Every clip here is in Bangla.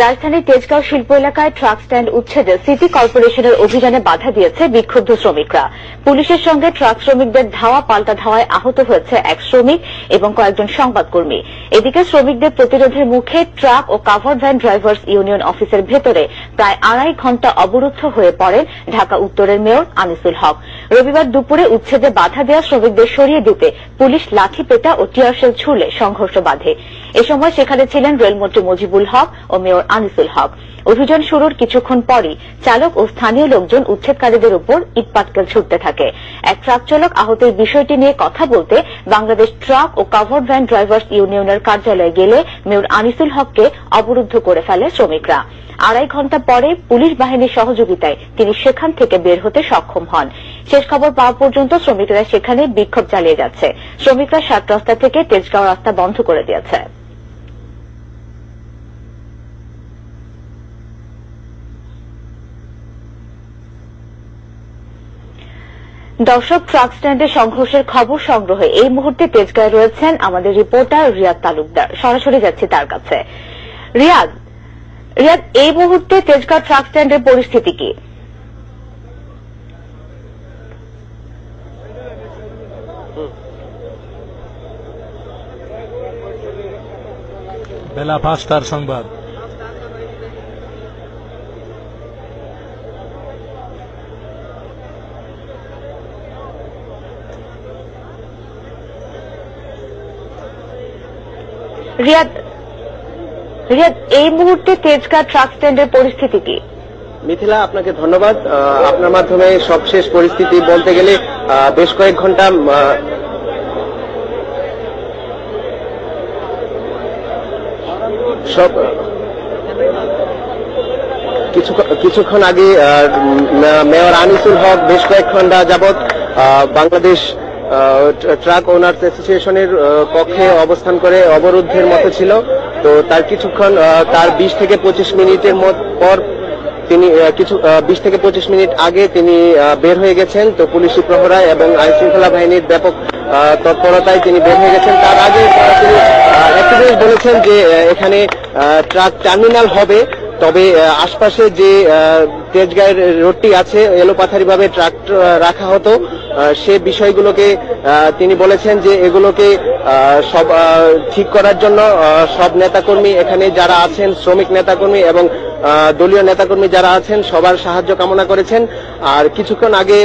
রাজধানীর তেজগাঁও শিল্প এলাকায় ট্রাক স্ট্যান্ড উচ্ছেদে সিটি কর্পোরেশনের অভিযানে বাধা দিয়েছে বিক্ষুব্ধ শ্রমিকরা। পুলিশের সঙ্গে ট্রাক শ্রমিকদের ধাওয়া পাল্টা ধাওয়ায় আহত হয়েছে এক শ্রমিক এবং কয়েকজন সংবাদকর্মী। এদিকে শ্রমিকদের প্রতিরোধের মুখে ট্রাক ও কাভার্ড ভ্যান ড্রাইভার্স ইউনিয়ন অফিসের ভেতরে প্রায় 2.5 ঘণ্টা অবরুদ্ধ হয়ে পড়েন ঢাকা উত্তরের মেয়র আনিসুল হক। রবিবার দুপুরে উচ্ছেদে বাধা দেওয়া শ্রমিকদের সরিয়ে দিতে পুলিশ লাঠিপেটা ও টিয়ারশেল ছুড়লে সংঘর্ষ বাধে। এ সময় সেখানে ছিলেন রেলমন্ত্রী মুজিবুল হক ও মেয়র আনিসুল হক। অভিযান শুরুর কিছুক্ষণ পরই চালক ও স্থানীয় লোকজন উচ্ছেদকারীদের উপর ইটপাটকেল ছুটতে থাকে। এক ট্রাক চালক আহতের বিষয়টি নিয়ে কথা বলতে বাংলাদেশ ট্রাক ও কাভার্ড ভ্যান ড্রাইভার্স ইউনিয়নের কার্যালয়ে গেলে মেয়র আনিসুল হককে অবরুদ্ধ করে ফেলে শ্রমিকরা। 2.5 ঘণ্টা পরে পুলিশ বাহিনীর সহযোগিতায় তিনি সেখান থেকে বের হতে সক্ষম হন। শেষ খবর পাওয়া পর্যন্ত শ্রমিকরা সেখানে বিক্ষোভ চালিয়ে যাচ্ছে। শ্রমিকরা 7 রাস্তা থেকে তেজগাঁও রাস্তা বন্ধ করে দিয়েছে। দর্শক, ট্রাক স্ট্যান্ডে সংঘর্ষের খবর সংগ্রহে এই মুহূর্তে তেজগাঁয়ে রয়েছেন আমাদের রিপোর্টার রিয়াদ তালুকদার। সরাসরি যাচ্ছি তার কাছে। রিয়াদ, এই মুহূর্তে তেজগাঁও ট্রাক স্ট্যান্ডের পরিস্থিতি কি? বেলা 5টার সংবাদ। রিয়াদ, এই মুহূর্তে তেজগাঁও ট্রাক স্ট্যান্ডের পরিস্থিতি কি? মিথিলা, আপনাকে ধন্যবাদ। আপনার মাধ্যমে সবশেষ পরিস্থিতি বলতে গেলে বেশ কয়েক ঘন্টা কিছুক্ষণ আগে মেয়র আনিসুল হক বেশ কয়েক ঘন্টা যাবৎ বাংলাদেশ ট্রাক ওনার্স অ্যাসোসিয়েশনের কক্ষে অবস্থান করে অবরুদ্ধের মতো ছিল। তো তার কিছুক্ষণ তার 20 থেকে 25 মিনিটের পর তিনি 20 থেকে 25 মিনিট আগে তিনি বের হয়ে গেছেন। তো পুলিশি প্রহরায় এবং আইন শৃঙ্খলা বাহিনীর ব্যাপক তৎপরতায় তিনি বের হয়ে গেছেন। তার আগে তিনি একটা জিনিস বলেছেন যে এখানে ট্রাক টার্মিনাল হবে, তবে আশপাশে যে তেজগাঁয়ের রোডটি আছে এলোপাথারিভাবে ট্রাক রাখা হতো, সে বিষয়গুলোকে তিনি বলেছেন যে এগুলোকে সব ঠিক করার জন্য সব নেতাকর্মী এখানে যারা আছেন, শ্রমিক নেতাকর্মী এবং দলীয় নেতাকর্মী যারা আছেন সবার সাহায্য কামনা করেছেন। আর কিছুক্ষণ আগে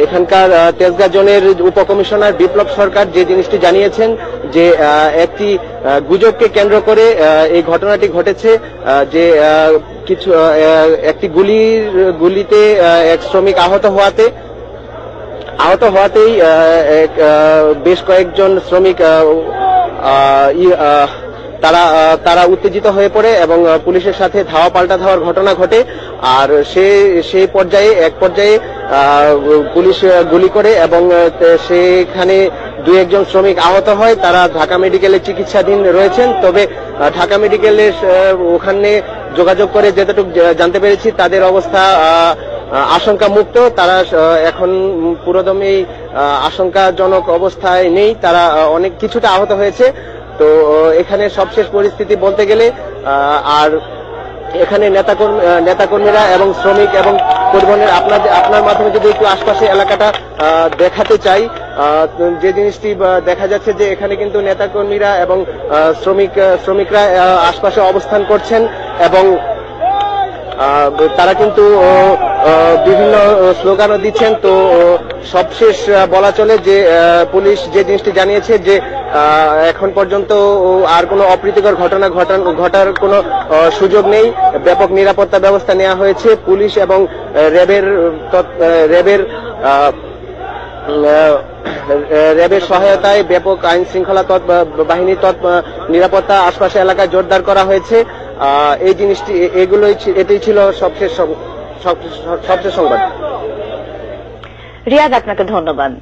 এখানকার তেজগাঁ জোনের উপকমিশনার বিপ্লব সরকার যে জিনিসটি জানিয়েছেন যে একটি গুজবকে কেন্দ্র করে এই ঘটনাটি ঘটেছে, যে একটি গুলিতে এক শ্রমিক আহত হওয়াতেই বেশ কয়েকজন শ্রমিক তারা উত্তেজিত হয়ে পড়ে এবং পুলিশের সাথে ধাওয়া পাল্টা ধাওয়ার ঘটনা ঘটে। আর সেই এক পর্যায়ে পুলিশ গুলি করে এবং সেখানে 2-1 শ্রমিক আহত হয়। তারা ঢাকা মেডিকেলে চিকিৎসাধীন রয়েছেন। তবে ঢাকা মেডিকেলের ওখানে যোগাযোগ করে যতটুকু জানতে পেরেছি তাদের অবস্থা আশঙ্কা মুক্ত। তারা এখন পুরোদমেই আশঙ্কাজনক অবস্থায় নেই, তারা অনেক কিছুটা আহত হয়েছে। তো এখানে সবশেষ পরিস্থিতি বলতে গেলে আর এখানে নেতাকর্মীরা এবং শ্রমিক এবং পরিবহনের আপনার মাধ্যমে যদি একটু আশপাশে এলাকাটা দেখাতে চাই, যে জিনিসটি দেখা যাচ্ছে যে এখানে কিন্তু নেতাকর্মীরা এবং শ্রমিকরা আশপাশে অবস্থান করছেন এবং তারা কিন্তু বিভিন্ন স্লোগানও দিচ্ছেন। তো সবশেষ বলা চলে যে পুলিশ যে জিনিসটি জানিয়েছে যে এখন পর্যন্ত আর কোনো অপ্রীতিকর ঘটনা ঘটার কোনো সুযোগ নেই। ব্যাপক নিরাপত্তা ব্যবস্থা নেওয়া হয়েছে। পুলিশ এবং র্যাবের সহায়তায় ব্যাপক আইন শৃঙ্খলা বাহিনীর নিরাপত্তা আশপাশের এলাকায় জোরদার করা হয়েছে। এই জিনিসটি এটাই ছিল সবশেষ সংবাদ। রিয়াদ, আপনাকে ধন্যবাদ।